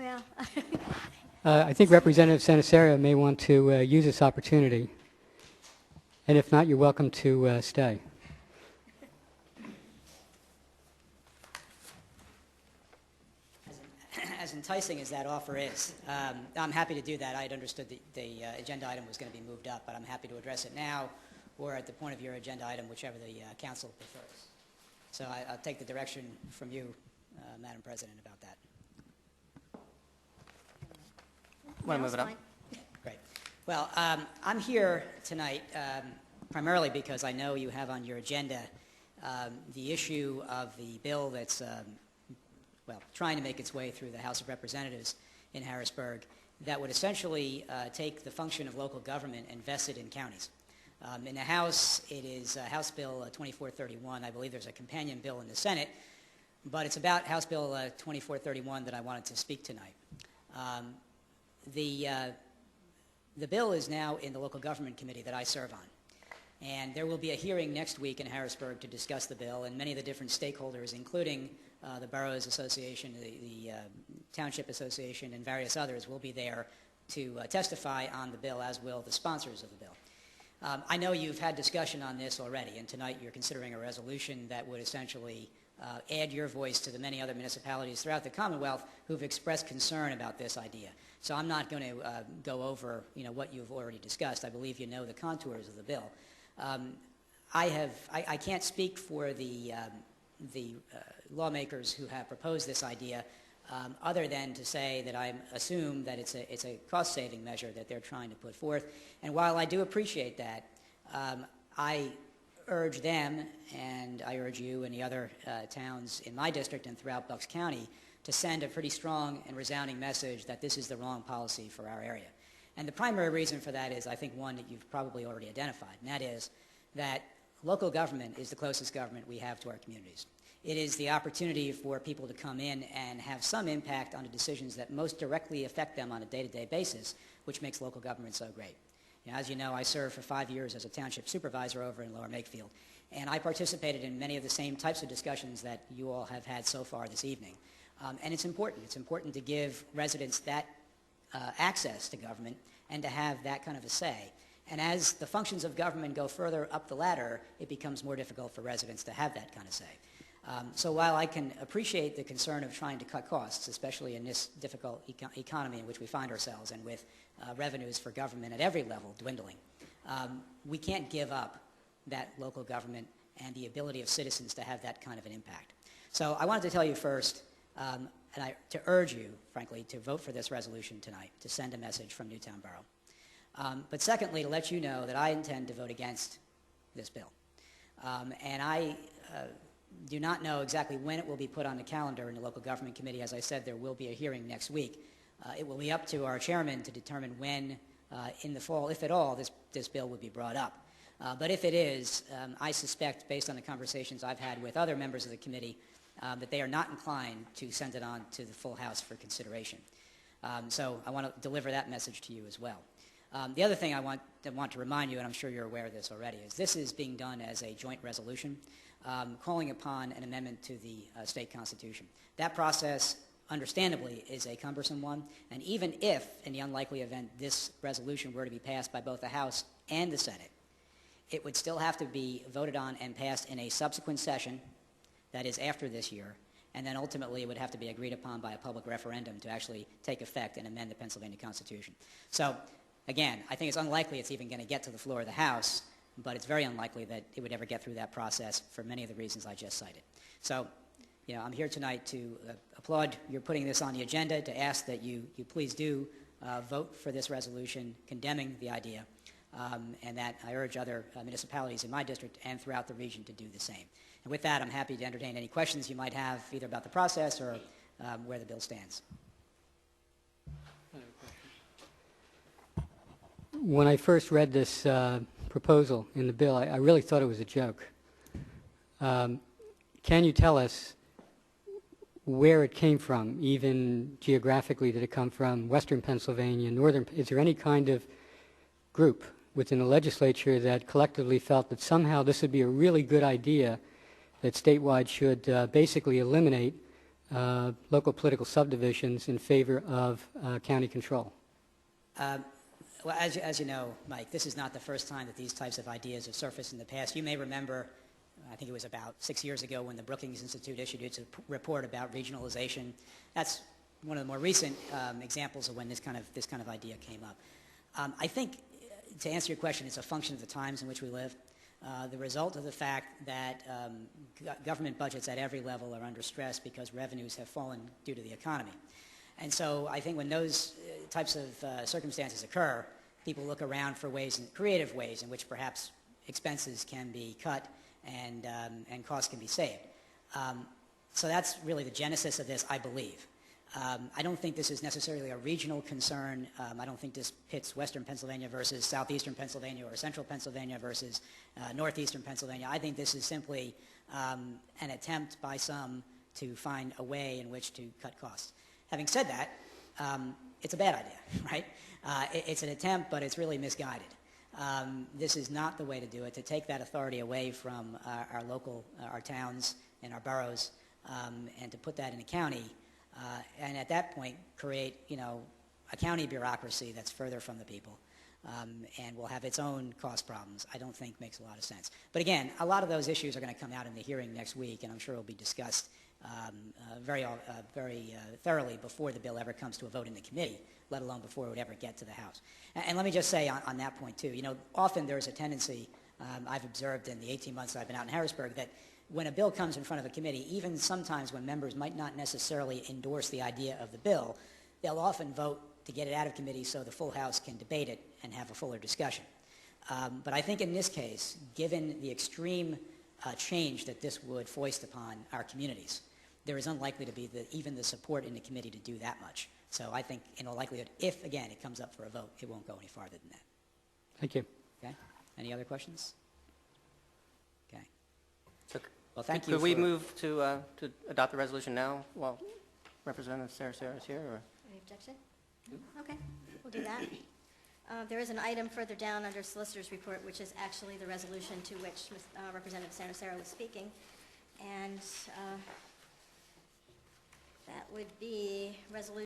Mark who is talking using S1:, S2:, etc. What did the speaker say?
S1: yeah.
S2: I think Representative Sanasario may want to use this opportunity. And if not, you're welcome to stay.
S3: As enticing as that offer is, I'm happy to do that. I had understood that the agenda item was going to be moved up, but I'm happy to address it now or at the point of your agenda item, whichever the council prefers. So I'll take the direction from you, Madam President, about that.
S4: Want to move it up?
S1: Fine.
S3: Great. Well, I'm here tonight primarily because I know you have on your agenda the issue of the bill that's trying to make its way through the House of Representatives in Harrisburg that would essentially take the function of local government and vest it in counties. In the House, it is House Bill 2431. I believe there's a companion bill in the Senate, but it's about House Bill 2431 that I wanted to speak tonight. The bill is now in the local government committee that I serve on. And there will be a hearing next week in Harrisburg to discuss the bill, and many of the different stakeholders, including the Boroughs Association, the Township Association, and various others will be there to testify on the bill, as will the sponsors of the bill. I know you've had discussion on this already, and tonight you're considering a resolution that would essentially add your voice to the many other municipalities throughout the Commonwealth who've expressed concern about this idea. So I'm not going to go over what you've already discussed. I believe you know the contours of the bill. I can't speak for the lawmakers who have proposed this idea other than to say that I assume that it's a cost-saving measure that they're trying to put forth. And while I do appreciate that, I urge them, and I urge you and the other towns in my district and throughout Bucks County to send a pretty strong and resounding message that this is the wrong policy for our area. And the primary reason for that is, I think, one that you've probably already identified, and that is that local government is the closest government we have to our communities. It is the opportunity for people to come in and have some impact on the decisions that most directly affect them on a day-to-day basis, which makes local government so great. As you know, I served for 5 years as a township supervisor over in Lower Makefield, and I participated in many of the same types of discussions that you all have had so far this evening. And it's important. It's important to give residents that access to government and to have that kind of a say. And as the functions of government go further up the ladder, it becomes more difficult for residents to have that kind of say. So while I can appreciate the concern of trying to cut costs, especially in this difficult economy in which we find ourselves and with revenues for government at every level dwindling, we can't give up that local government and the ability of citizens to have that kind of an impact. So I wanted to tell you first, to urge you, frankly, to vote for this resolution tonight, to send a message from Newtown Borough. But secondly, to let you know that I intend to vote against this bill. And I do not know exactly when it will be put on the calendar in the local government committee. As I said, there will be a hearing next week. It will be up to our chairman to determine when in the fall, if at all, this bill would be brought up. But if it is, I suspect, based on the conversations I've had with other members of the committee, that they are not inclined to send it on to the full House for consideration. So I want to deliver that message to you as well. The other thing I want to remind you, and I'm sure you're aware of this already, is this is being done as a joint resolution, calling upon an amendment to the state constitution. That process, understandably, is a cumbersome one, and even if, in the unlikely event, this resolution were to be passed by both the House and the Senate, it would still have to be voted on and passed in a subsequent session, that is after this year, and then ultimately it would have to be agreed upon by a public referendum to actually take effect and amend the Pennsylvania Constitution. So, again, I think it's unlikely it's even going to get to the floor of the House, but it's very unlikely that it would ever get through that process for many of the reasons I just cited. So, I'm here tonight to applaud your putting this on the agenda, to ask that you please do vote for this resolution condemning the idea, and that I urge other municipalities in my district and throughout the region to do the same. And with that, I'm happy to entertain any questions you might have, either about the process or where the bill stands.
S2: When I first read this proposal in the bill, I really thought it was a joke. Can you tell us where it came from, even geographically? Did it come from western Pennsylvania, northern? Is there any kind of group within the legislature that collectively felt that somehow this would be a really good idea, that statewide should basically eliminate local political subdivisions in favor of county control?
S3: Well, as you know, Mike, this is not the first time that these types of ideas have surfaced in the past. You may remember, I think it was about 6 years ago when the Brookings Institute issued its report about regionalization. That's one of the more recent examples of when this kind of idea came up. I think, to answer your question, it's a function of the times in which we live. The result of the fact that government budgets at every level are under stress because revenues have fallen due to the economy. And so I think when those types of circumstances occur, people look around for creative ways in which perhaps expenses can be cut and costs can be saved. So that's really the genesis of this, I believe. I don't think this is necessarily a regional concern. I don't think this pits Western Pennsylvania versus Southeastern Pennsylvania or Central Pennsylvania versus Northeastern Pennsylvania. I think this is simply an attempt by some to find a way in which to cut costs. Having said that, it's a bad idea, right? It's an attempt, but it's really misguided. This is not the way to do it, to take that authority away from our towns and our boroughs, and to put that in a county, and at that point create, a county bureaucracy that's further from the people, and will have its own cost problems. I don't think makes a lot of sense. But again, a lot of those issues are going to come out in the hearing next week, and I'm sure will be discussed very thoroughly before the bill ever comes to a vote in the committee, let alone before it would ever get to the House. And let me just say on that point too, often there's a tendency, I've observed in the 18 months I've been out in Harrisburg, that when a bill comes in front of a committee, even sometimes when members might not necessarily endorse the idea of the bill, they'll often vote to get it out of committee so the full House can debate it and have a fuller discussion. But I think in this case, given the extreme change that this would foist upon our communities, there is unlikely to be even the support in the committee to do that much. So I think, in all likelihood, if, again, it comes up for a vote, it won't go any farther than that.
S2: Thank you.
S3: Okay? Any other questions? Okay.
S4: So
S3: Well, thank you.
S4: Could we move to adopt the resolution now while Representative Saracero is here? Or?
S1: Any objection? Okay, we'll do that. There is an item further down under Solicitor's Report, which is actually the resolution to which Representative Saracero was speaking. And that would be Resolution